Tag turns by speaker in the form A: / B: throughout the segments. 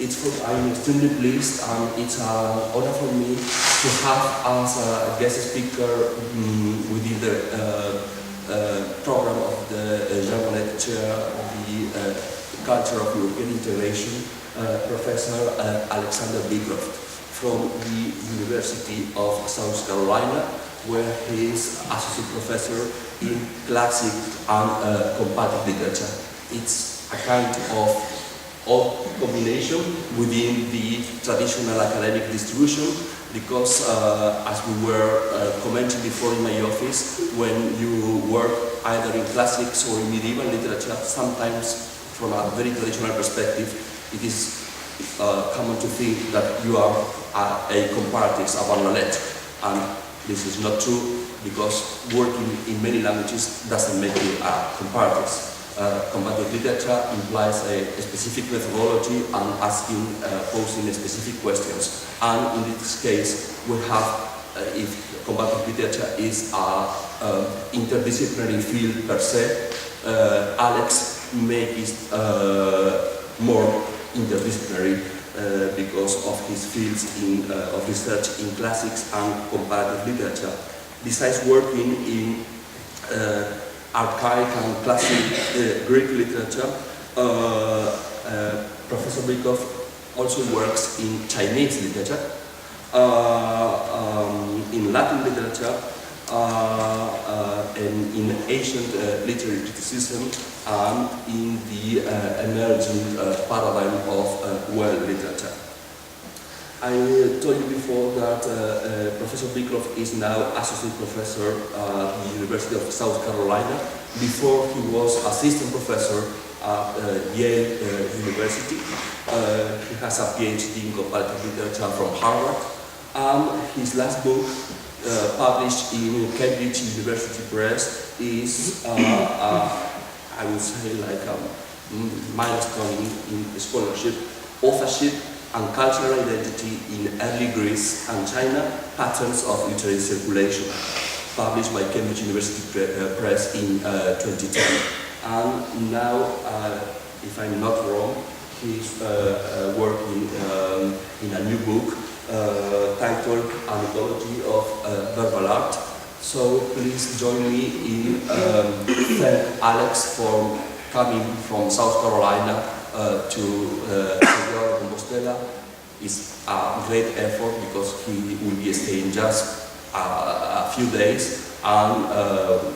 A: I'm extremely pleased, and it's an honor for me to have as a guest speaker within the program of the Jean Monnet Chair of the Culture of European Integration, Professor Alexander Beecroft from the University of South Carolina, where he is associate professor in classic and comparative literature. It's a kind of odd combination within the traditional academic distribution, because as we were commenting before in my office, when you work either in classics or in medieval literature, sometimes from a very traditional perspective, it is common to think that you are a comparative avant knowledge, and this is not true, because working in many languages doesn't make you a comparative. Comparative literature implies a specific methodology and posing specific questions. And in this case, we have, if comparative literature is an interdisciplinary field per se, Alex makes it more interdisciplinary because of his fields of research in classics and comparative literature. Besides working in archaic and classic Greek literature, Professor Beecroft also works in Chinese literature, in Latin literature, and in ancient literary criticism, and in the emerging paradigm of world literature. I told you before that Professor Beecroft is now Associate Professor at the University of South Carolina. Before, he was Assistant Professor at Yale University. He has a PhD in Comparative Literature from Harvard. His last book, published in Cambridge University Press, is, I would say, like a milestone in scholarship, authorship, and cultural identity in early Greece and China, patterns of literary circulation, published by Cambridge University Press in 2010. And now, if I'm not wrong, he's working in a new book titled Anthology of Verbal Art. So please join me in thank Alex for coming from South Carolina to Compostela. Is a great effort, because he will be staying just a few days, and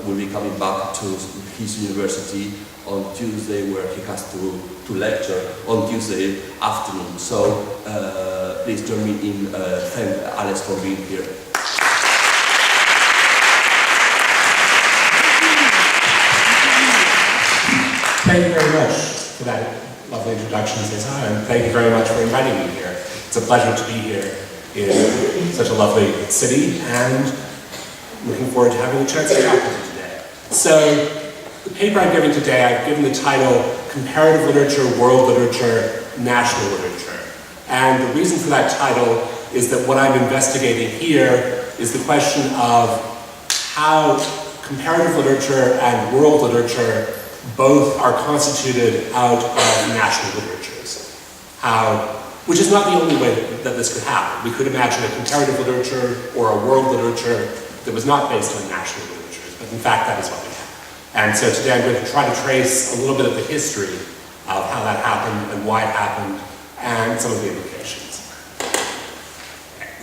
A: will be coming back to his university on Tuesday, where he has to lecture on Tuesday afternoon. So please join me in thank Alex for being here.
B: Thank you very much for that lovely introduction, Cesar, and thank you very much for inviting me here. It's a pleasure to be here in such a lovely city, and looking forward to having a chance to talk with you today. So, the paper I'm giving today, I've given the title Comparative Literature, World Literature, National Literature. And the reason for that title is that what I'm investigating here is the question of how comparative literature and world literature both are constituted out of national literatures. Which is not the only way that this could happen. We could imagine a comparative literature or a world literature that was not based on national literatures, but in fact that is what we have. And so today I'm going to try to trace a little bit of the history of how that happened and why it happened, and some of the implications.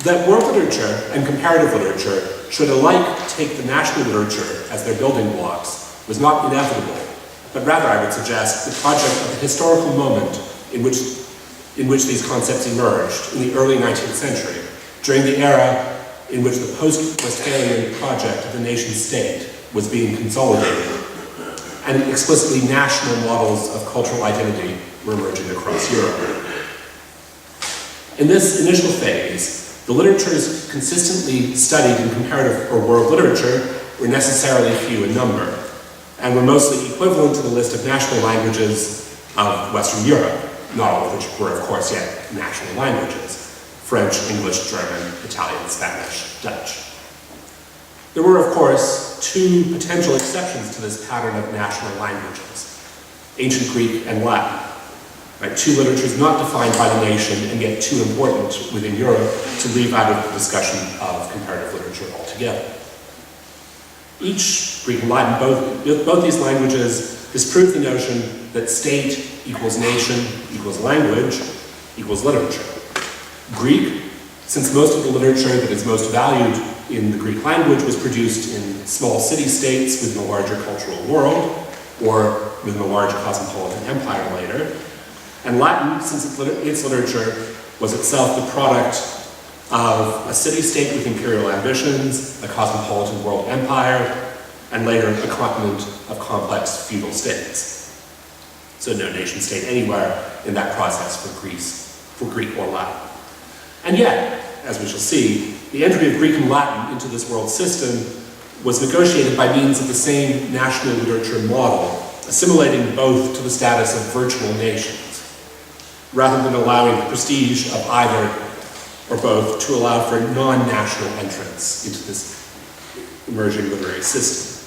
B: That world literature and comparative literature should alike take the national literature as their building blocks was not inevitable, but rather, I would suggest, the project of the historical moment in which these concepts emerged in the early 19th century, during the era in which the post-Westphalian project of the nation-state was being consolidated, and explicitly national models of cultural identity were emerging across Europe. In this initial phase, the literatures consistently studied in comparative or world literature were necessarily few in number, and were mostly equivalent to the list of national languages of Western Europe, not all of which were, of course, yet national languages: French, English, German, Italian, Spanish, Dutch. There were, of course, two potential exceptions to this pattern of national languages: ancient Greek and Latin. Right? Two literatures not defined by the nation and yet too important within Europe to leave out of the discussion of comparative literature altogether. Each, Greek and Latin, both these languages disprove the notion that state equals nation equals language equals literature. Greek, since most of the literature that is most valued in the Greek language was produced in small city-states within a larger cultural world, or within a large cosmopolitan empire later. And Latin, since its literature was itself the product of a city-state with imperial ambitions, a cosmopolitan world empire, and later a continent of complex feudal states. So no nation-state anywhere in that process for Greek or Latin. And yet, as we shall see, the entry of Greek and Latin into this world system was negotiated by means of the same national literature model, assimilating both to the status of virtual nations, rather than allowing the prestige of either or both to allow for non-national entrance into this emerging literary system.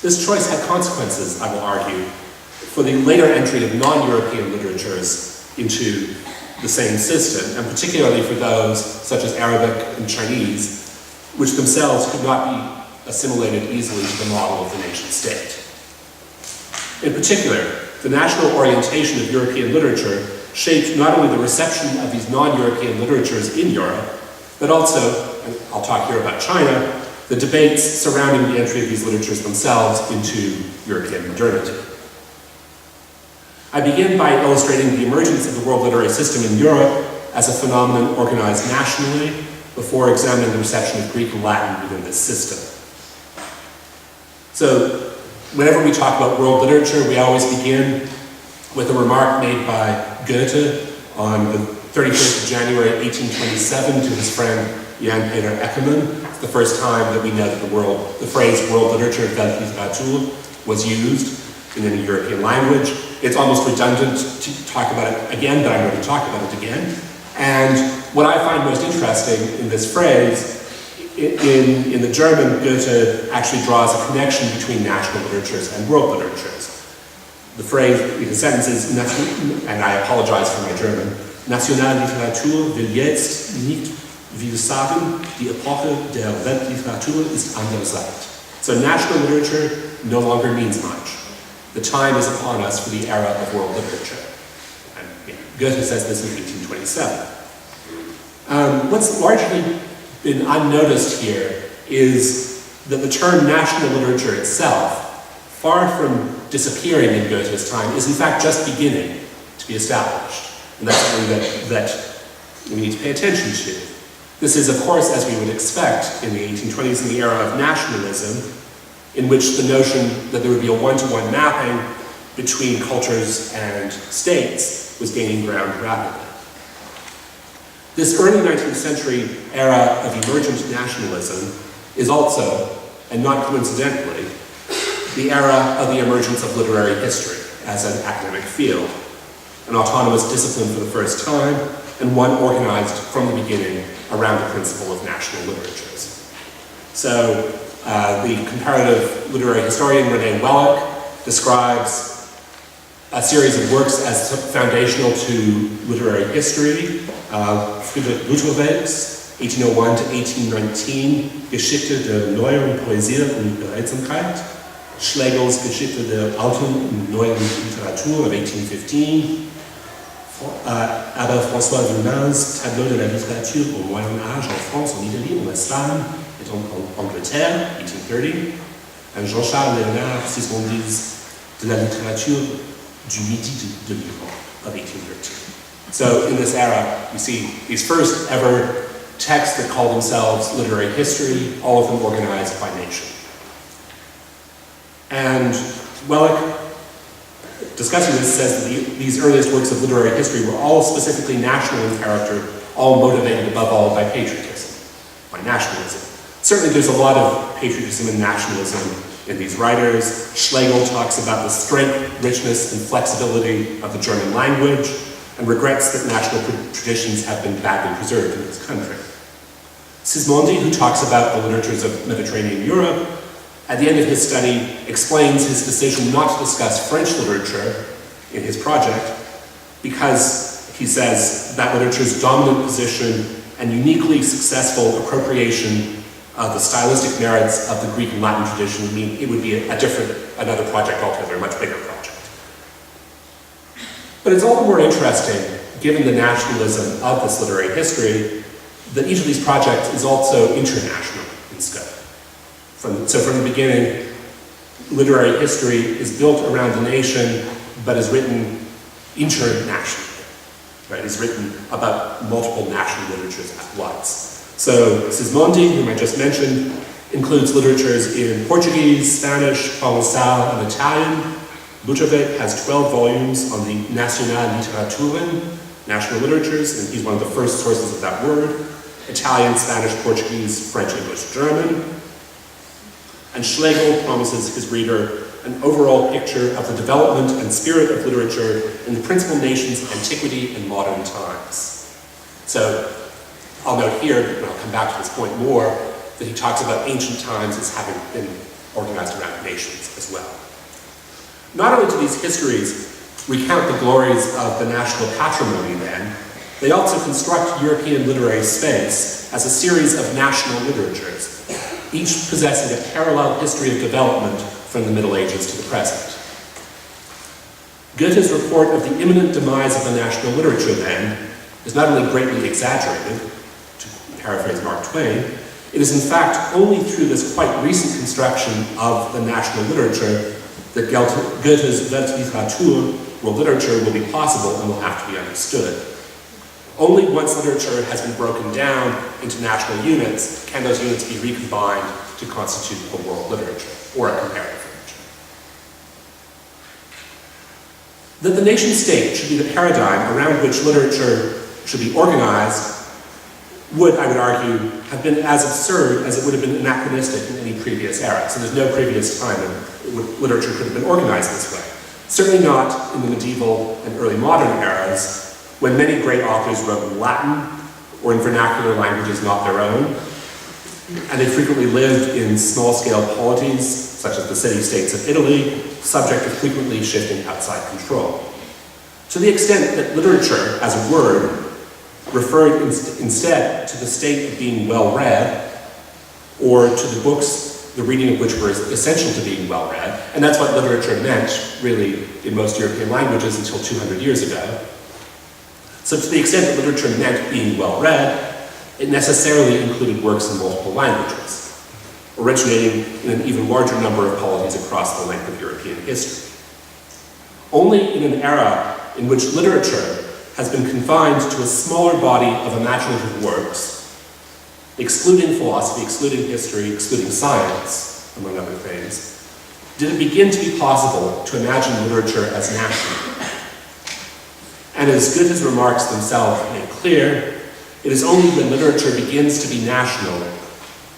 B: This choice had consequences, I will argue, for the later entry of non-European literatures into the same system, and particularly for those such as Arabic and Chinese, which themselves could not be assimilated easily to the model of the nation-state. In particular, the national orientation of European literature shaped not only the reception of these non-European literatures in Europe, but also, and I'll talk here about China, the debates surrounding the entry of these literatures themselves into European modernity. I begin by illustrating the emergence of the world literary system in Europe as a phenomenon organized nationally before examining the reception of Greek and Latin within this system. So, whenever we talk about world literature, we always begin with a remark made by Goethe on the 31st of January 1827 to his friend Jan Peter Eckermann. It's the first time that we know that the phrase world literature, Weltliteratur, was used in any European language. It's almost redundant to talk about it again, but I'm going to talk about it again. And what I find most interesting in this phrase, in the German, Goethe actually draws a connection between national literatures and world literatures. The phrase in the sentence is, and I apologize for my German, Nationalliteratur will jetzt nicht viel sagen, die Epoche der Weltliteratur ist andererseits. So national literature no longer means much. The time is upon us for the era of world literature. And yeah, Goethe says this in 1827. What's largely been unnoticed here is that the term national literature itself, far from disappearing in Goethe's time, is in fact just beginning to be established. And that's something that we need to pay attention to. This is, of course, as we would expect in the 1820s, in the era of nationalism, in which the notion that there would be a one-to-one mapping between cultures and states was gaining ground rapidly. This early 19th century era of emergent nationalism is also, and not coincidentally, the era of the emergence of literary history as an academic field, an autonomous discipline for the first time, and one organized from the beginning around the principle of national literatures. So, the comparative literary historian René Welleck describes a series of works as foundational to literary history. Friedrich Lutherwelks, 1801 to 1819, Geschichte der Neueren Poesie und Beredsamkeit, Schlegel's Geschichte der Alten und Neueren Literatur of 1815, aber François Villemain's Tableau de la littérature au Moyen Âge en France, en Italie, en Espagne, et en Angleterre, 1830, and Jean-Charles Léonard Sismondi's De la littérature du Midi de l'Iran of 1813. So in this era, you see these first ever texts that call themselves literary history, all of them organized by nation. And Welleck, discussing this, says that these earliest works of literary history were all specifically national in character, all motivated above all by patriotism, by nationalism. Certainly there's a lot of patriotism and nationalism in these writers. Schlegel talks about the strength, richness, and flexibility of the German language, and regrets that national traditions have been badly preserved in this country. Sismondi, who talks about the literatures of Mediterranean Europe, at the end of his study explains his decision not to discuss French literature in his project because, he says, that literature's dominant position and uniquely successful appropriation of the stylistic merits of the Greek and Latin tradition mean it would be another project altogether, a much bigger project. But it's all the more interesting, given the nationalism of this literary history, that each of these projects is also international in scope. So from the beginning, literary history is built around the nation, but is written internationally. Right, is written about multiple national literatures at once. So Sismondi, whom I just mentioned, includes literatures in Portuguese, Spanish, Provençal, and Italian. Ludovic has 12 volumes on the National Literaturen, national literatures, and he's one of the first sources of that word. Italian, Spanish, Portuguese, French, English, German. And Schlegel promises his reader an overall picture of the development and spirit of literature in the principal nations of antiquity and modern times. So I'll note here, and I'll come back to this point more, that he talks about ancient times as having been organized around nations as well. Not only do these histories recount the glories of the national patrimony then, they also construct European literary space as a series of national literatures, each possessing a parallel history of development from the Middle Ages to the present. Goethe's report of the imminent demise of the national literature, then, is not only greatly exaggerated, to paraphrase Mark Twain, it is in fact only through this quite recent construction of the national literature that Goethe's Weltliteratur, world literature, will be possible and will have to be understood. Only once literature has been broken down into national units can those units be recombined to constitute a world literature, or a comparative literature. That the nation-state should be the paradigm around which literature should be organized would, I would argue, have been as absurd as it would have been anachronistic in any previous era. So there's no previous time when literature could have been organized this way. Certainly not in the medieval and early modern eras, when many great authors wrote in Latin or in vernacular languages not their own, and they frequently lived in small-scale polities, such as the city-states of Italy, subject to frequently shifting outside control. To the extent that literature, as a word, referred instead to the state of being well-read, or to the books, the reading of which were essential to being well-read, and that's what literature meant, really, in most European languages until 200 years ago. So to the extent that literature meant being well-read, it necessarily included works in multiple languages, originating in an even larger number of polities across the length of European history. Only in an era in which literature has been confined to a smaller body of imaginative works, excluding philosophy, excluding history, excluding science, among other things, did it begin to be possible to imagine literature as national. And as Goethe's remarks themselves make clear, it is only when literature begins to be national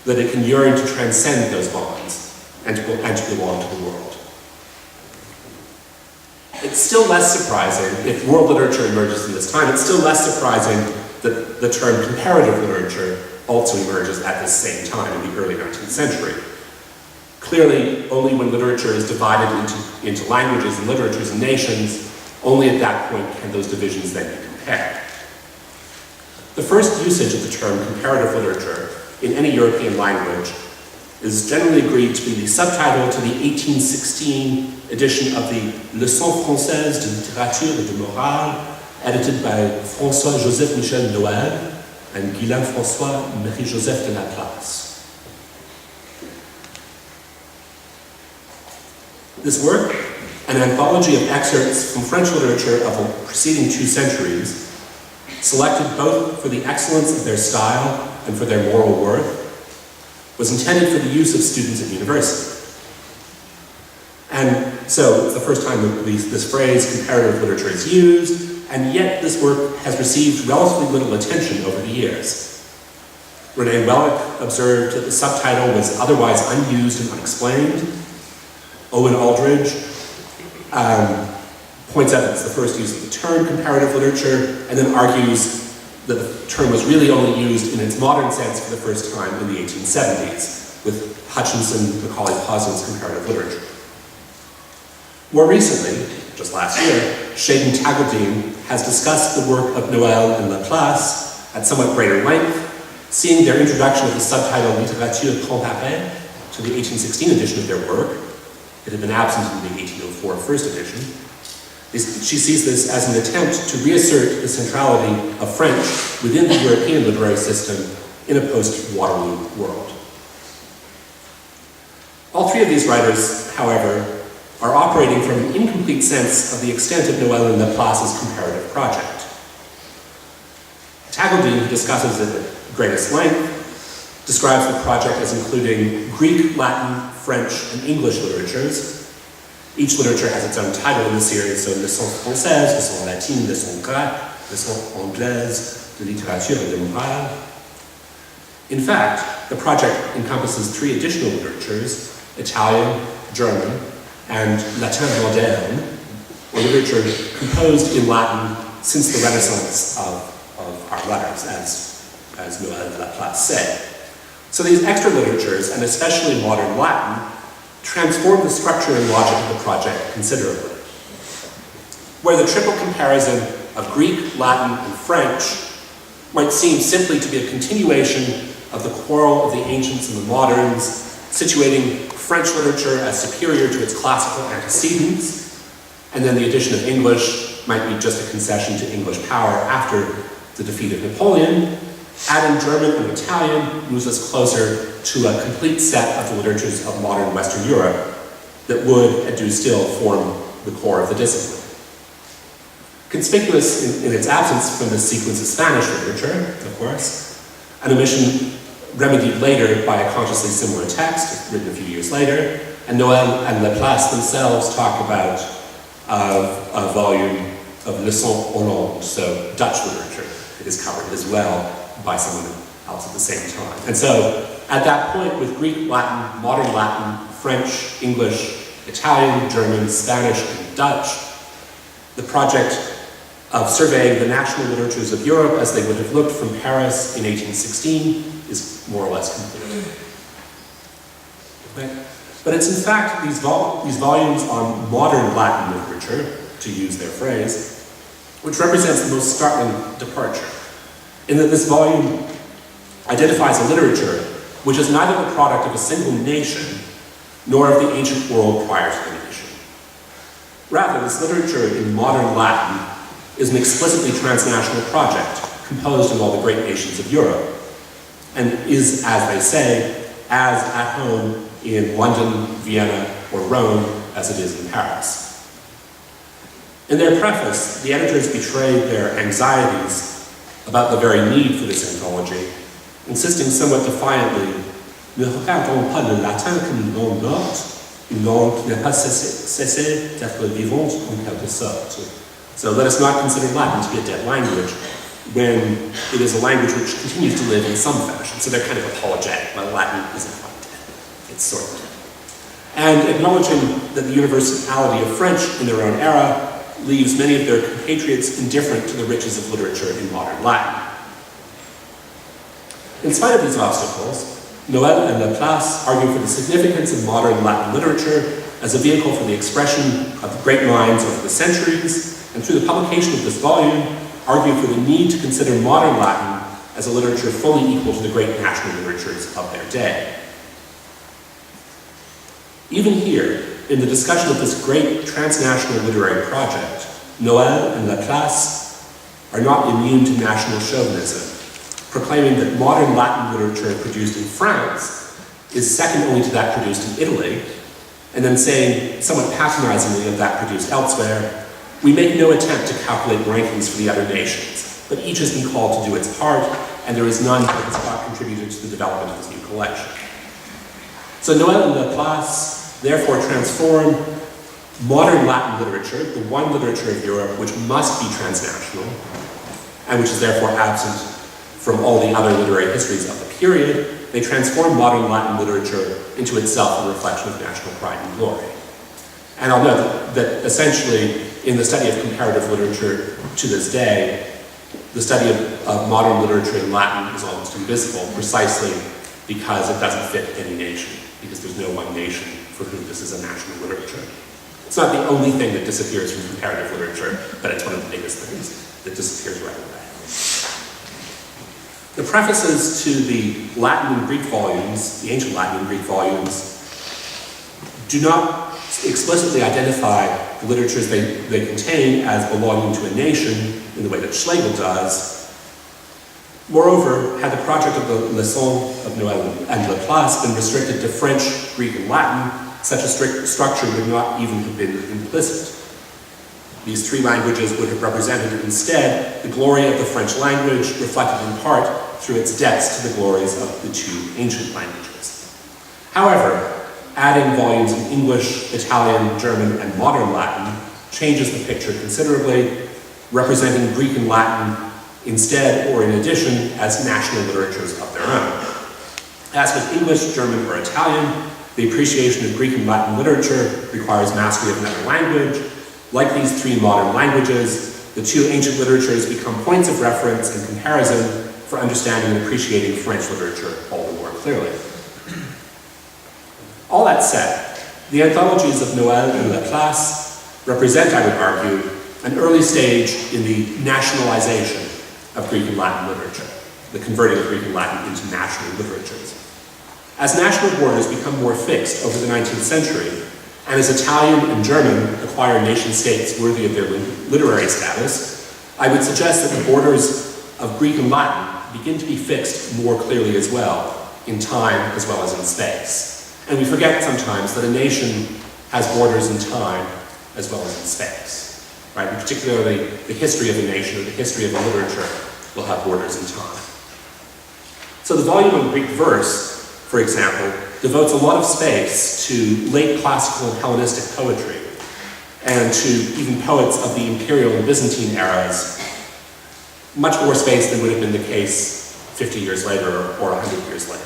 B: that it can yearn to transcend those bonds and to belong to the world. It's still less surprising, if world literature emerges in this time, it's still less surprising that the term comparative literature also emerges at this same time in the early 19th century. Clearly, only when literature is divided into languages and literatures and nations, only at that point can those divisions then be compared. The first usage of the term comparative literature in any European language is generally agreed to be the subtitle to the 1816 edition of the Leçons Françaises de Littérature et de Morale, edited by François-Joseph Michel Noël and Guilain François Marie-Joseph de Laplace. This work, an anthology of excerpts from French literature of the preceding 2 centuries, selected both for the excellence of their style and for their moral worth, was intended for the use of students at university. And so it's the first time that this phrase, comparative literature, is used, and yet this work has received relatively little attention over the years. René Wellick observed that the subtitle was otherwise unused and unexplained. Owen Aldridge points out that it's the first use of the term comparative literature, and then argues that the term was really only used in its modern sense for the first time in the 1870s, with Hutchinson, Macaulay Pauzin's comparative literature. More recently, just last year, Shaden Tagoudine has discussed the work of Noël and Laplace at somewhat greater length, seeing their introduction of the subtitle Littérature comparée to the 1816 edition of their work. It had been absent in the 1804 first edition. She sees this as an attempt to reassert the centrality of French within the European literary system in a post-Waterloo world. All three of these writers, however, are operating from an incomplete sense of the extent of Noël and Laplace's comparative project. Tagoudine, who discusses it at greatest length, describes the project as including Greek, Latin, French, and English literatures. Each literature has its own title in the series, so leçon française, leçon latine, leçon grecque, leçon anglaise, de littérature et de morale. In fact, the project encompasses three additional literatures: Italian, German, and Latin moderne, or literature composed in Latin since the Renaissance of our letters, as Noël and Laplace say. So these extra literatures, and especially modern Latin, transform the structure and logic of the project considerably. Where the triple comparison of Greek, Latin, and French might seem simply to be a continuation of the quarrel of the ancients and the moderns, situating French literature as superior to its classical antecedents, and then the addition of English might be just a concession to English power after the defeat of Napoleon, adding German and Italian moves us closer to a complete set of the literatures of modern Western Europe that would, and do still, form the core of the discipline. Conspicuous in its absence from this sequence of Spanish literature, of course, an omission remedied later by a consciously similar text, written a few years later, and Noël and Laplace themselves talk about a volume of Leçons Hollande, so Dutch literature, is covered as well by someone else at the same time. And so, at that point, with Greek, Latin, modern Latin, French, English, Italian, German, Spanish, and Dutch, the project of surveying the national literatures of Europe as they would have looked from Paris in 1816 is more or less complete. Okay? But it's in fact these volumes on modern Latin literature, to use their phrase, which represents the most startling departure, in that this volume identifies a literature which is neither the product of a single nation nor of the ancient world prior to the nation. Rather, this literature in modern Latin is an explicitly transnational project composed of all the great nations of Europe, and is, as they say, as at home in London, Vienna, or Rome as it is in Paris. In their preface, the editors betrayed their anxieties about the very need for this anthology, insisting somewhat defiantly, ne regardons pas le latin comme une langue morte, une langue qui n'a pas cessé d'être vivante en quelque sorte. So let us not consider Latin to be a dead language, when it is a language which continues to live in some fashion. So they're kind of apologetic, well, Latin isn't quite dead, it's sort of dead. And acknowledging that the universality of French in their own era leaves many of their compatriots indifferent to the riches of literature in modern Latin. In spite of these obstacles, Noël and Laplace argue for the significance of modern Latin literature as a vehicle for the expression of great minds over the centuries, and through the publication of this volume, argue for the need to consider modern Latin as a literature fully equal to the great national literatures of their day. Even here, in the discussion of this great transnational literary project, Noël and Laplace are not immune to national chauvinism, proclaiming that modern Latin literature produced in France is second only to that produced in Italy, and then saying, somewhat patronizingly, of that produced elsewhere, we make no attempt to calculate rankings for the other nations, but each has been called to do its part, and there is none that has not contributed to the development of this new collection. So Noël and Laplace therefore transform modern Latin literature, the one literature of Europe which must be transnational, and which is therefore absent from all the other literary histories of the period, they transform modern Latin literature into itself a reflection of national pride and glory. And I'll note that essentially, in the study of comparative literature to this day, the study of modern literature in Latin is almost invisible, precisely because it doesn't fit any nation, because there's no one nation for whom this is a national literature. It's not the only thing that disappears from comparative literature, but it's one of the biggest things that disappears right away. The prefaces to the Latin and Greek volumes, the ancient Latin and Greek volumes, do not explicitly identify the literatures they contain as belonging to a nation in the way that Schlegel does. Moreover, had the project of the Leçons of Noël and Laplace been restricted to French, Greek, and Latin, such a strict structure would not even have been implicit. These three languages would have represented instead the glory of the French language, reflected in part through its debts to the glories of the two ancient languages. However, adding volumes in English, Italian, German, and modern Latin changes the picture considerably, representing Greek and Latin instead or in addition as national literatures of their own. As with English, German, or Italian, the appreciation of Greek and Latin literature requires mastery of another language. Like these three modern languages, the two ancient literatures become points of reference and comparison for understanding and appreciating French literature all the more clearly. All that said, the anthologies of Noël and Laplace represent, I would argue, an early stage in the nationalization of Greek and Latin literature, the converting of Greek and Latin into national literatures. As national borders become more fixed over the 19th century, and as Italian and German acquire nation-states worthy of their literary status, I would suggest that the borders of Greek and Latin begin to be fixed more clearly as well, in time as well as in space. And we forget sometimes that a nation has borders in time as well as in space, right? And particularly the history of a nation or the history of a literature will have borders in time. So the volume on Greek verse, for example, devotes a lot of space to late classical and Hellenistic poetry and to even poets of the imperial and Byzantine eras, much more space than would have been the case 50 years later or 100 years later.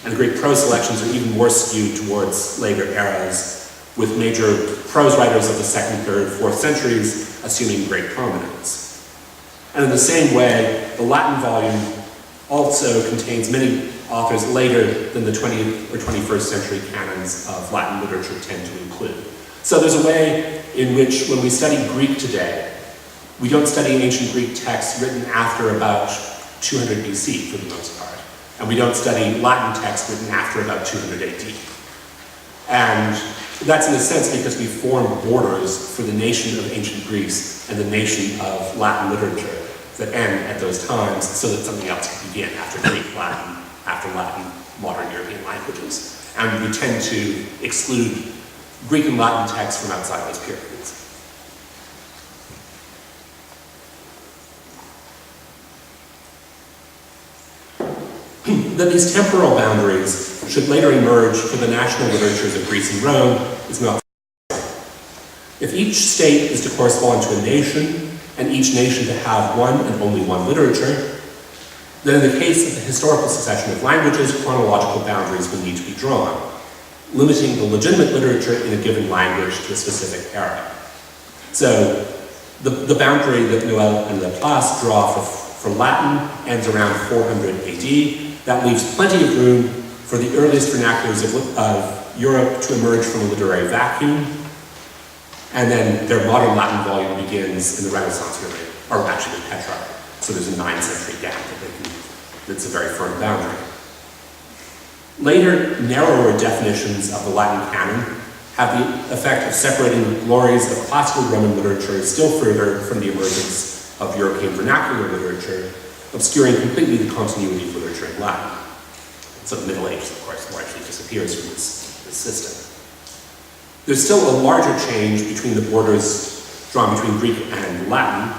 B: And Greek prose selections are even more skewed towards later eras, with major prose writers of the 2nd, 3rd, 4th centuries assuming great prominence. And in the same way, the Latin volume also contains many authors later than the 20th or 21st century canons of Latin literature tend to include. So there's a way in which, when we study Greek today, we don't study ancient Greek texts written after about 200 BC for the most part. And we don't study Latin texts written after about 200 AD. And that's in a sense because we formed borders for the nation of ancient Greece and the nation of Latin literature that end at those times so that something else can begin after Greek, Latin, after Latin, modern European languages. And we tend to exclude Greek and Latin texts from outside those periods. That these temporal boundaries should later emerge for the national literatures of Greece and Rome is not. If each state is to correspond to a nation, and each nation to have one and only one literature, then in the case of the historical succession of languages, chronological boundaries will need to be drawn, limiting the legitimate literature in a given language to a specific era. So the boundary that Noël and Laplace draw for Latin ends around 400 AD. That leaves plenty of room for the earliest vernaculars of Europe to emerge from a literary vacuum. And then their modern Latin volume begins in the Renaissance period, or actually in Petrarch. So there's a 9th century gap that's a very firm boundary. Later, narrower definitions of the Latin canon have the effect of separating the glories of classical Roman literature still further from the emergence of European vernacular literature, obscuring completely the continuity of literature in Latin. So the Middle Ages, of course, largely disappears from this system. There's still a larger change between the borders drawn between Greek and Latin,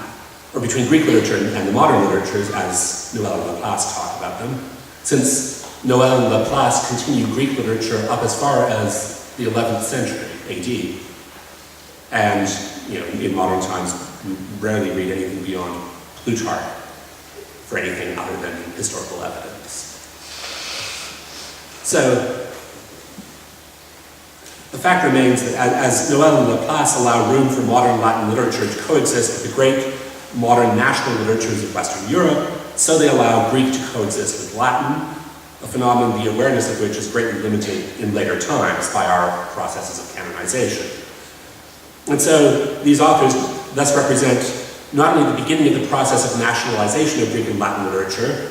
B: or between Greek literature and the modern literatures, as Noël and Laplace talk about them, since Noël and Laplace continue Greek literature up as far as the 11th century AD. And in modern times, we rarely read anything beyond Plutarch for anything other than historical evidence. So, the fact remains that as Noël and Laplace allow room for modern Latin literature to coexist with the great modern national literatures of Western Europe, so they allow Greek to coexist with Latin, a phenomenon the awareness of which is greatly limited in later times by our processes of canonization. And so these authors thus represent not only the beginning of the process of nationalization of Greek and Latin literature,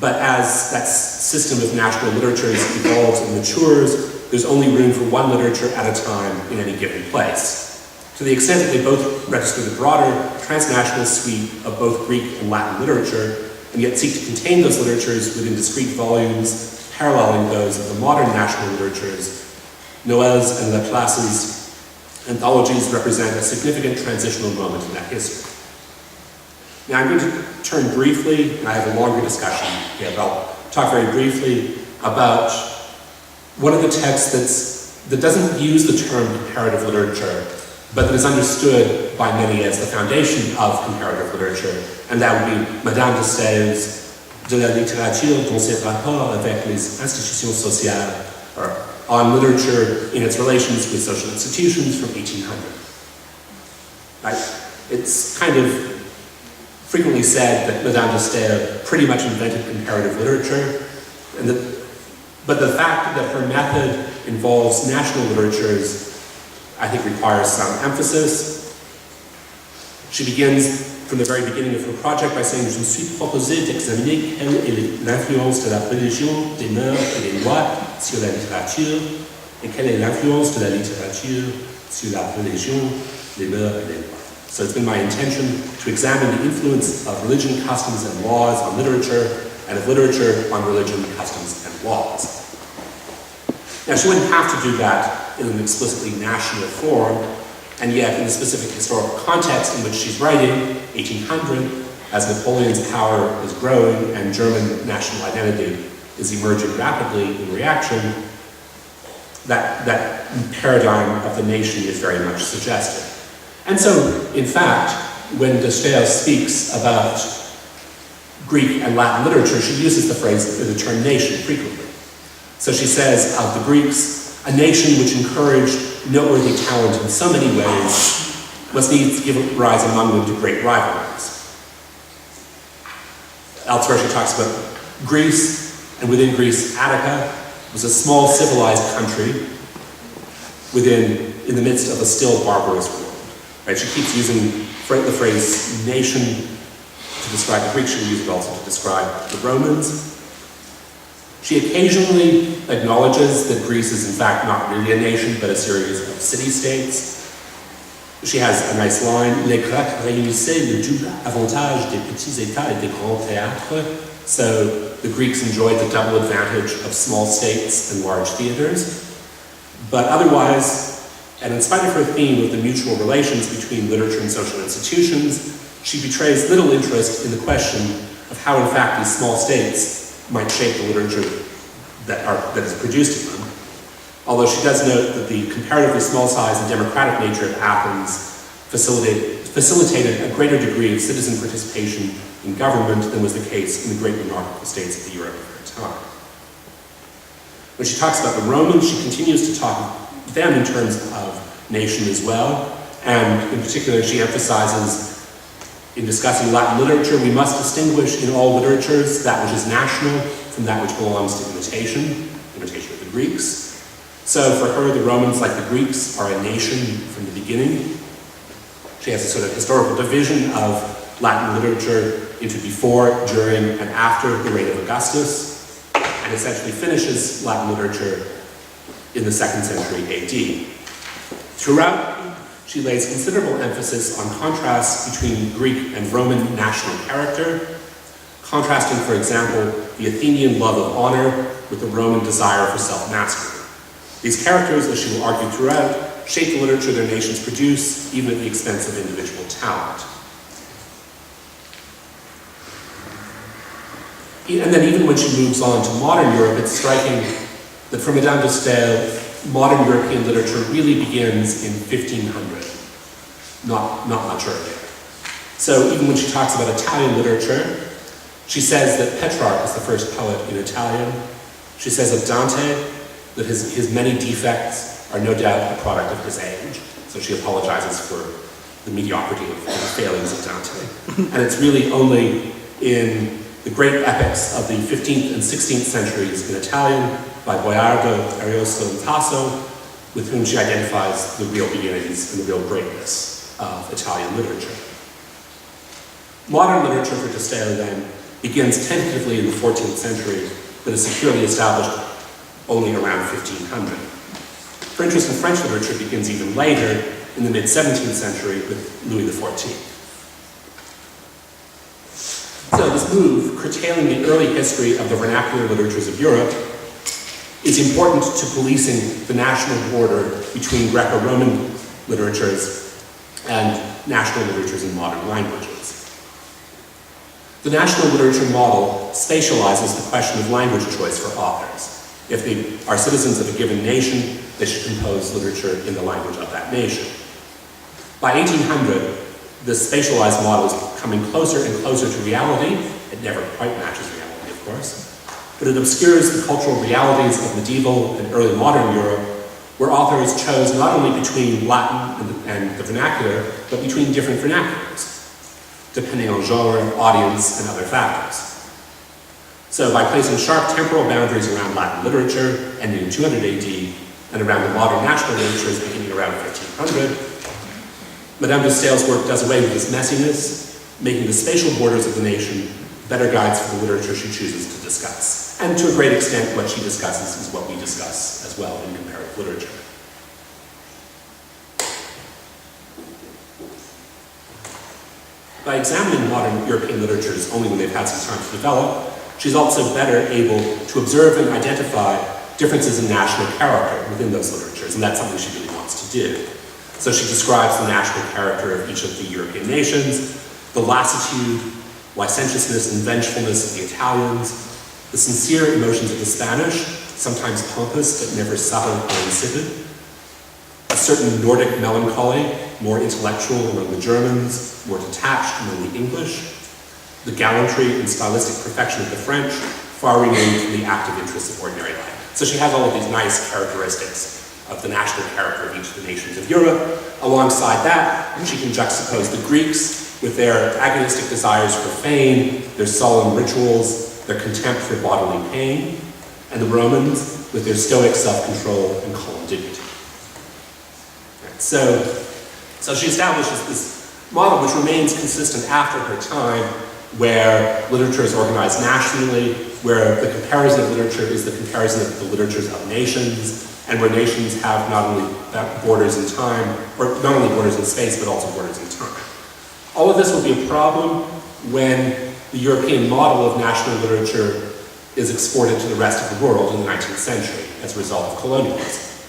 B: but as that system of national literatures evolves and matures, there's only room for one literature at a time in any given place. To the extent that they both register the broader transnational suite of both Greek and Latin literature, and yet seek to contain those literatures within discrete volumes, paralleling those of the modern national literatures, Noël's and Laplace's anthologies represent a significant transitional moment in that history. Now I'm going to turn briefly, and I have a longer discussion here, but I'll talk very briefly about one of the texts that doesn't use the term comparative literature, but that is understood by many as the foundation of comparative literature, and that would be Madame de Staël's De la littérature dans ses rapports avec les institutions sociales, or On Literature in its Relations with Social Institutions from 1800. It's kind of frequently said that Madame de Staël pretty much invented comparative literature, but the fact that her method involves national literatures, I think, requires some emphasis. She begins from the very beginning of her project by saying, "Je me suis proposé d'examiner quelle est l'influence de la religion, des mœurs et des lois sur la littérature, et quelle est l'influence de la littérature sur la religion, les mœurs et les lois." So it's been my intention to examine the influence of religion, customs, and laws on literature, and of literature on religion, customs, and laws. Now, she wouldn't have to do that in an explicitly national form, and yet in the specific historical context in which she's writing, 1800, as Napoleon's power is growing and German national identity is emerging rapidly in reaction, that paradigm of the nation is very much suggested. And so, in fact, when de Staël speaks about Greek and Latin literature, she uses the term nation frequently. So she says of the Greeks, a nation which encouraged noteworthy talent in so many ways must needs give rise among them to great rivalries. Elsewhere she talks about Greece, and within Greece, Attica was a small civilized country in the midst of a still barbarous world. Right? She keeps using the phrase nation to describe the Greeks. She'll use it also to describe the Romans. She occasionally acknowledges that Greece is in fact not really a nation, but a series of city-states. She has a nice line, "Les Grecs réunissaient le double avantage des petits États et des grands théâtres." So the Greeks enjoyed the double advantage of small states and large theaters. But otherwise, and in spite of her theme of the mutual relations between literature and social institutions, she betrays little interest in the question of how in fact these small states might shape the literature that is produced in them. Although she does note that the comparatively small size and democratic nature of Athens facilitated a greater degree of citizen participation in government than was the case in the great monarchical states of the Europe of her time. When she talks about the Romans, she continues to talk of them in terms of nation as well, and in particular she emphasizes in discussing Latin literature, we must distinguish in all literatures that which is national from that which belongs to imitation of the Greeks. So for her, the Romans, like the Greeks, are a nation from the beginning. She has a sort of historical division of Latin literature into before, during, and after the reign of Augustus, and essentially finishes Latin literature in the 2nd century AD. Throughout, she lays considerable emphasis on contrasts between Greek and Roman national character, contrasting, for example, the Athenian love of honor with the Roman desire for self-mastery. These characters, as she will argue throughout, shape the literature their nations produce, even at the expense of individual talent. And then even when she moves on to modern Europe, it's striking that for Madame de Staël, modern European literature really begins in 1500, not much earlier. So even when she talks about Italian literature, she says that Petrarch is the first poet in Italian. She says of Dante that his many defects are no doubt a product of his age. So she apologizes for the mediocrity of the failings of Dante. And it's really only in the great epics of the 15th and 16th centuries in Italian by Boiardo, Ariosto, and Tasso with whom she identifies the real beginnings and the real greatness of Italian literature. Modern literature for De Stijl then begins tentatively in the 14th century, but is securely established only around 1500. Her interest in French literature begins even later, in the mid-17th century, with Louis XIV. So this move, curtailing the early history of the vernacular literatures of Europe, is important to policing the national border between Greco-Roman literatures and national literatures in modern languages. The national literature model spatializes the question of language choice for authors. If they are citizens of a given nation, they should compose literature in the language of that nation. By 1800, this spatialized model is coming closer and closer to reality. It never quite matches reality, of course, but it obscures the cultural realities of medieval and early modern Europe, where authors chose not only between Latin and the vernacular, but between different vernaculars, depending on genre, audience, and other factors. So by placing sharp temporal boundaries around Latin literature, ending in 200 AD, and around the modern national literatures beginning around 1500, Madame de Staël's work does away with this messiness, making the spatial borders of the nation better guides for the literature she chooses to discuss. And to a great extent, what she discusses is what we discuss as well in comparative literature. By examining modern European literatures only when they've had some time to develop, she's also better able to observe and identify differences in national character within those literatures, and that's something she really wants to do. So she describes the national character of each of the European nations, the lassitude, licentiousness, and vengefulness of the Italians, the sincere emotions of the Spanish, sometimes pompous but never subtle or insipid, a certain Nordic melancholy, more intellectual among the Germans, more detached among the English, the gallantry and stylistic perfection of the French, far removed from the active interests of ordinary life. So she has all of these nice characteristics of the national character of each of the nations of Europe. Alongside that, she can juxtapose the Greeks with their agonistic desires for fame, their solemn rituals, their contempt for bodily pain, and the Romans with their stoic self-control and calm dignity. Right. So she establishes this model which remains consistent after her time, where literature is organized nationally, where the comparison of literature is the comparison of the literatures of nations, and where nations have not only borders in time, or not only borders in space, but also borders in time. All of this will be a problem when the European model of national literature is exported to the rest of the world in the 19th century as a result of colonialism.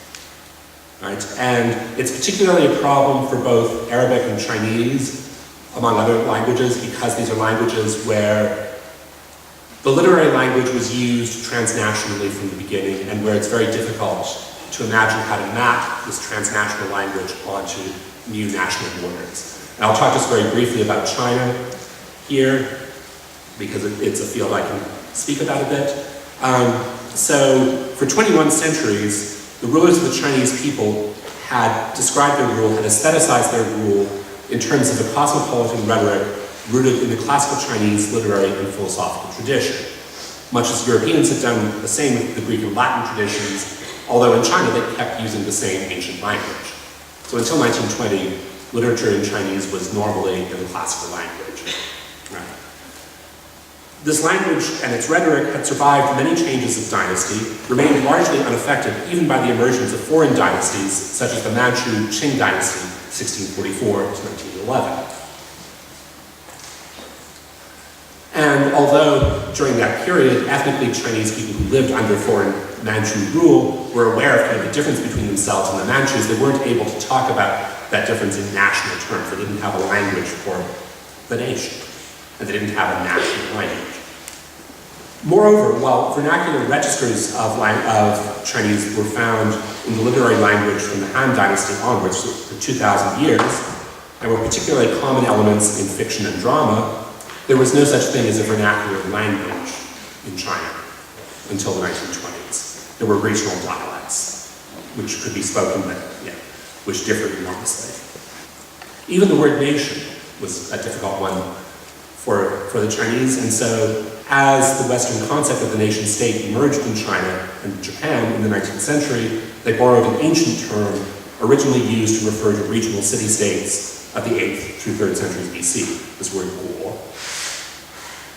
B: Right? And it's particularly a problem for both Arabic and Chinese, among other languages, because these are languages where the literary language was used transnationally from the beginning, and where it's very difficult to imagine how to map this transnational language onto new national borders. And I'll talk just very briefly about China here, because it's a field I can speak about a bit. So for 21 centuries, the rulers of the Chinese people had described their rule, had aestheticized their rule in terms of a cosmopolitan rhetoric rooted in the classical Chinese literary and philosophical tradition. Much as Europeans had done the same with the Greek and Latin traditions, although in China they kept using the same ancient language. So until 1920, literature in Chinese was normally in the classical language. Right. This language and its rhetoric had survived many changes of dynasty, remained largely unaffected even by the emergence of foreign dynasties, such as the Manchu Qing dynasty, 1644 to 1911. And although during that period, ethnically Chinese people who lived under foreign Manchu rule were aware of kind of the difference between themselves and the Manchus, they weren't able to talk about that difference in national terms. They didn't have a language for the nation, and they didn't have a national language. Moreover, while vernacular registers of Chinese were found in the literary language from the Han Dynasty onwards for 2,000 years, and were particularly common elements in fiction and drama, there was no such thing as a vernacular language in China until the 1920s. There were regional dialects, which could be spoken, but which differed enormously. Even the word nation was a difficult one for the Chinese, and so as the Western concept of the nation state emerged in China and Japan in the 19th century, they borrowed an ancient term originally used to refer to regional city-states of the 8th through 3rd centuries BC, this word guo.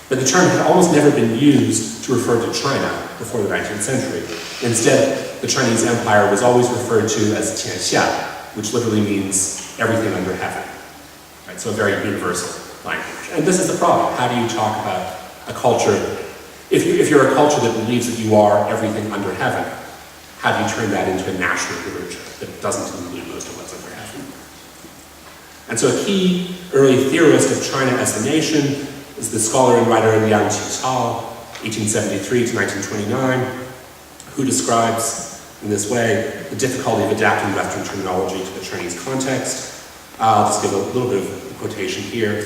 B: But the term had almost never been used to refer to China before the 19th century. Instead, the Chinese Empire was always referred to as Tianxia, which literally means everything under heaven. Right? So a very universal language. And this is the problem. How do you talk about a culture? If you're a culture that believes that you are everything under heaven, how do you turn that into a national literature that doesn't include most of what's under heaven? And so a key early theorist of China as a nation is the scholar and writer Liang Qitao, 1873 to 1929, who describes in this way the difficulty of adapting Western terminology to the Chinese context. I'll just give a little bit of a quotation here.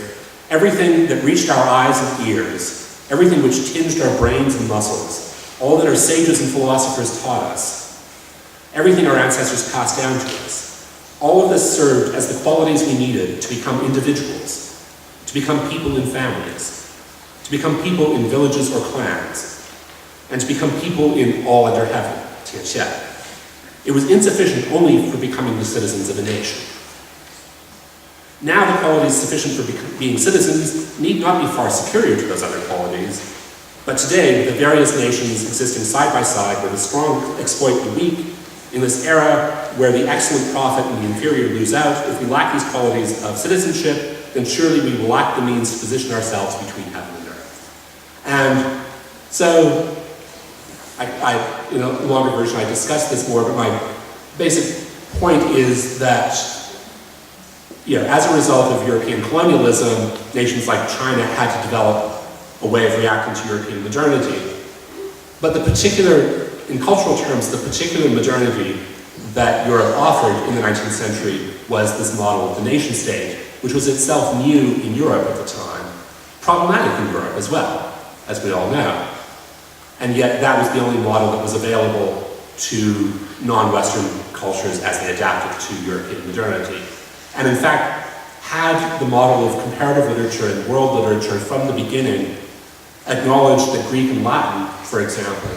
B: Everything that reached our eyes and ears, everything which tinged our brains and muscles, all that our sages and philosophers taught us, everything our ancestors passed down to us, all of this served as the qualities we needed to become individuals, to become people in families, to become people in villages or clans, and to become people in all under heaven, Tianxia. It was insufficient only for becoming the citizens of a nation. Now the qualities sufficient for being citizens need not be far superior to those other qualities, but today the various nations existing side by side where the strong exploit the weak, in this era where the excellent profit and the inferior lose out, if we lack these qualities of citizenship, then surely we will lack the means to position ourselves between heaven and earth. And so, in a longer version, I discussed this more, but my basic point is that, as a result of European colonialism, nations like China had to develop a way of reacting to European modernity. But in cultural terms, the particular modernity that Europe offered in the 19th century was this model of the nation state, which was itself new in Europe at the time, problematic in Europe as well, as we all know. And yet that was the only model that was available to non-Western cultures as they adapted to European modernity. And in fact, had the model of comparative literature and world literature from the beginning acknowledged that Greek and Latin, for example,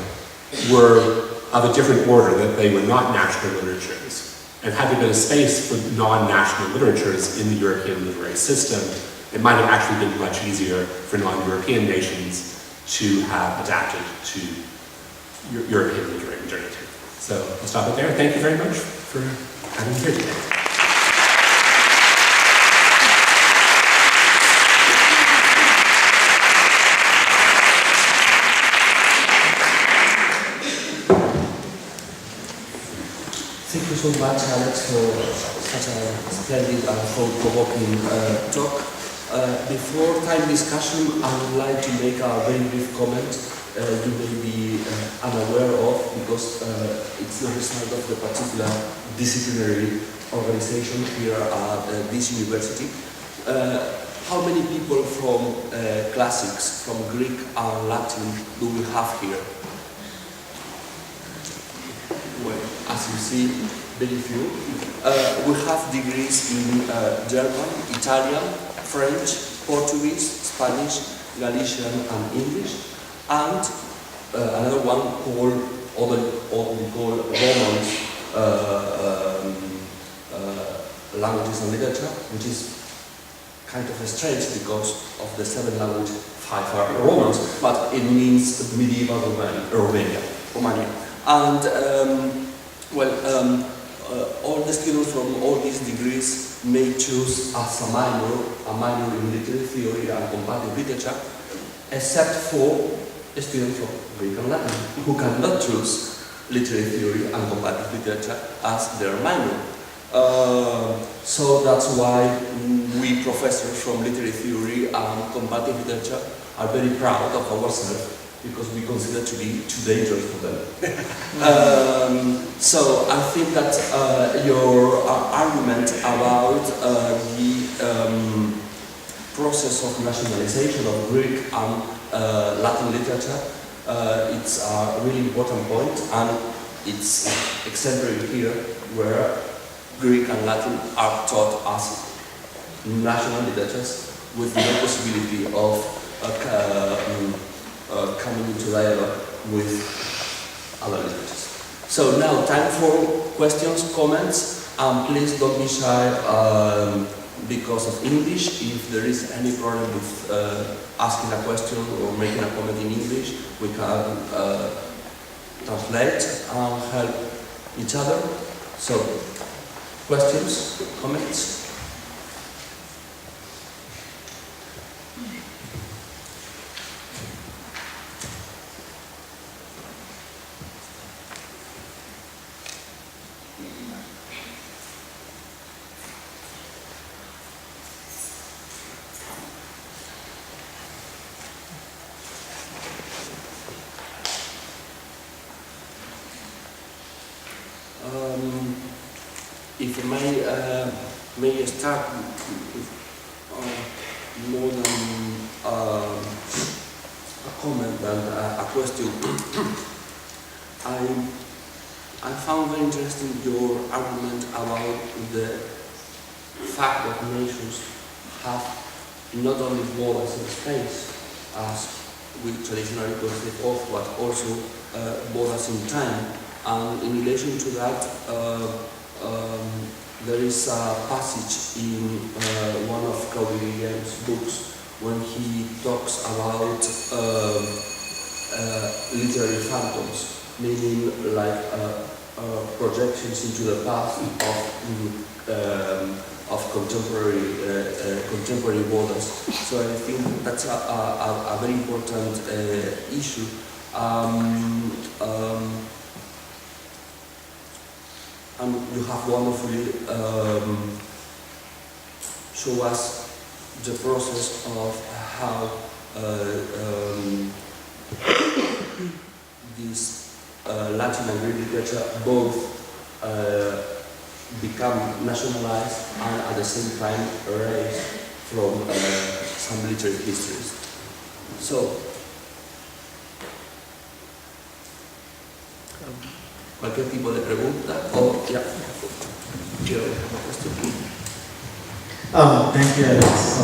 B: were of a different order, that they were not national literatures, and had there been a space for non-national literatures in the European literary system, it might have actually been much easier for non-European nations to have adapted to European literary modernity. So I'll stop it there. Thank you very much for having me here today.
A: Thank you so much, Alex, for such a splendid and thought-provoking talk. Before time discussion, I would like to make a very brief comment you may be unaware of, because it's the result of the particular disciplinary organization here at this university. How many people from classics, from Greek and Latin, do we have here? Well, as you see, very few. We have degrees in German, Italian, French, Portuguese, Spanish, Galician and English, and another one called, what we call Roman languages and literature, which is kind of strange because of the 7 language, 5 are Romans, but it means medieval Romania. And all the students from all these degrees may choose as a minor in literary theory and comparative literature, except for students from Greek and Latin, who cannot choose literary theory and comparative literature as their minor. So that's why we professors from literary theory and comparative literature are very proud of ourselves, because we consider to be too dangerous for them. So I think that your argument about the process of nationalization of Greek and Latin literature, it's a really important point, and it's exemplary here, where Greek and Latin are taught as national literatures with no possibility of coming into dialogue with other literatures. So now time for questions, comments. Please don't be shy because of English. If there is any problem with asking a question or making a comment in English, we can translate and help each other. So, questions, comments? If I may start with more than a comment than a question. I found very interesting your argument about the fact that nations have not only borders in space, as we traditionally conceive of, but also borders in time. And in relation to that, there is a passage in one of Claude Guillem's books when he talks about literary phantoms, meaning like projections into the past of contemporary borders. So I think that's a very important issue. And you have wonderfully show us the process of how this Latin and Greek literature both become nationalized and at the same time erased from some literary histories. So, cualquier tipo de pregunta o ya.
C: Thank you, Alex.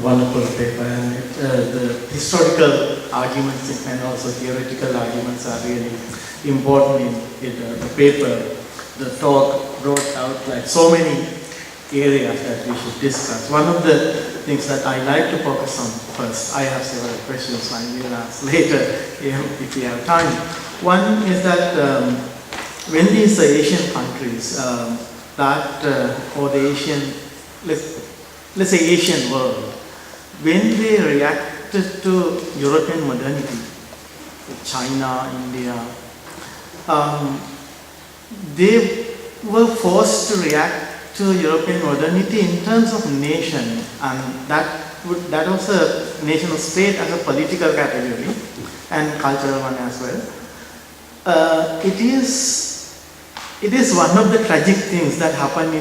C: Wonderful paper. And the historical arguments and also theoretical arguments are really important in the paper. The talk brought out like so many areas that we should discuss. One of the things that I like to focus on first, I have several questions I will ask later if we have time. One is that when these Asian countries or the Asian, let's say Asian world, when they reacted to European modernity, China, India, they were forced to react to European modernity in terms of nation, and that was a nation state as a political category and cultural one as well. It is one of the tragic things that happen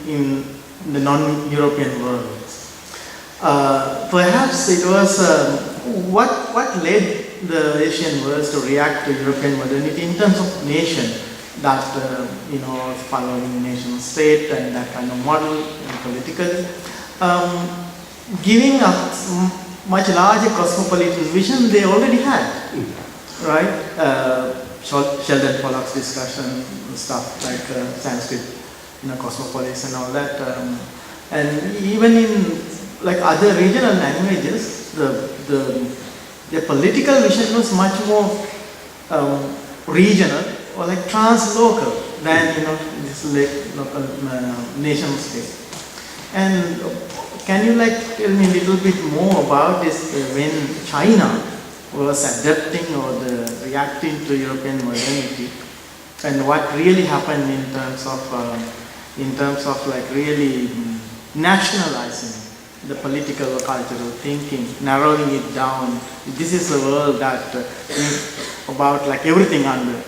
C: in the non-European world. Perhaps it was what led the Asian world to react to European modernity in terms of nation, that following nation state and that kind of model politically, giving a much larger cosmopolitan vision they already had, right? Sheldon Pollock's discussion, stuff like Sanskrit, cosmopolis and all that, and even in like other regional languages, the political vision was much more regional or like translocal than this local nation state. And can you tell me a little bit more about this when China was adapting or reacting to European modernity, and what really happened in terms of like really nationalizing the political or cultural thinking, narrowing it down. This is a world that thinks about like everything under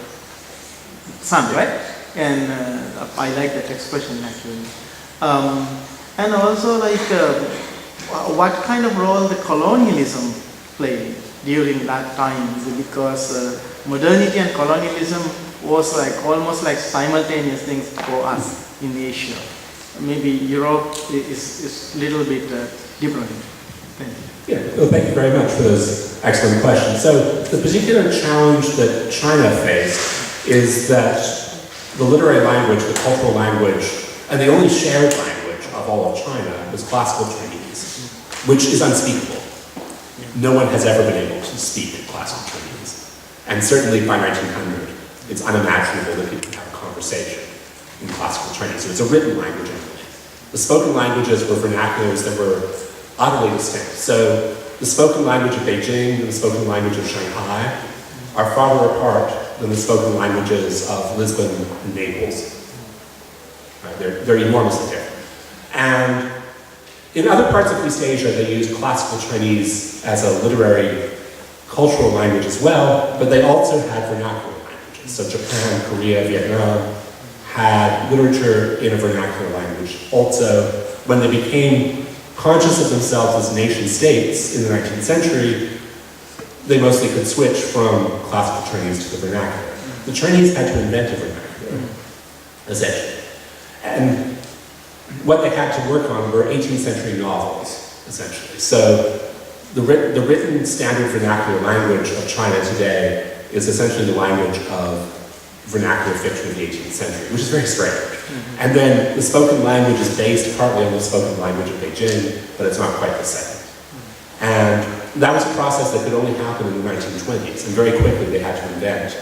C: sun, right? And I like that expression actually. And also what kind of role the colonialism played during that time, because modernity and colonialism was almost like simultaneous things for us in Asia. Maybe Europe is a little bit different. Thank you.
B: Yeah, well, thank you very much for those excellent questions. So the particular challenge that China faced is that the literary language, the cultural language, and the only shared language of all of China was classical Chinese, which is unspeakable. No one has ever been able to speak classical Chinese. And certainly by 1900, it's unimaginable that people can have a conversation in classical Chinese. So it's a written language only. The spoken languages were vernaculars that were utterly distinct. So the spoken language of Beijing and the spoken language of Shanghai are farther apart than the spoken languages of Lisbon and Naples. Right? They're enormously different. And in other parts of East Asia, they used classical Chinese as a literary, cultural language as well, but they also had vernacular languages. So Japan, Korea, Vietnam had literature in a vernacular language. Also, when they became conscious of themselves as nation states in the 19th century, they mostly could switch from classical Chinese to the vernacular. The Chinese had to invent a vernacular, essentially. And what they had to work on were 18th century novels, essentially. So the written standard vernacular language of China today is essentially the language of vernacular fiction of the 18th century, which is very strange. And then the spoken language is based partly on the spoken language of Beijing, but it's not quite the same. And that was a process that could only happen in the 1920s, and very quickly they had to invent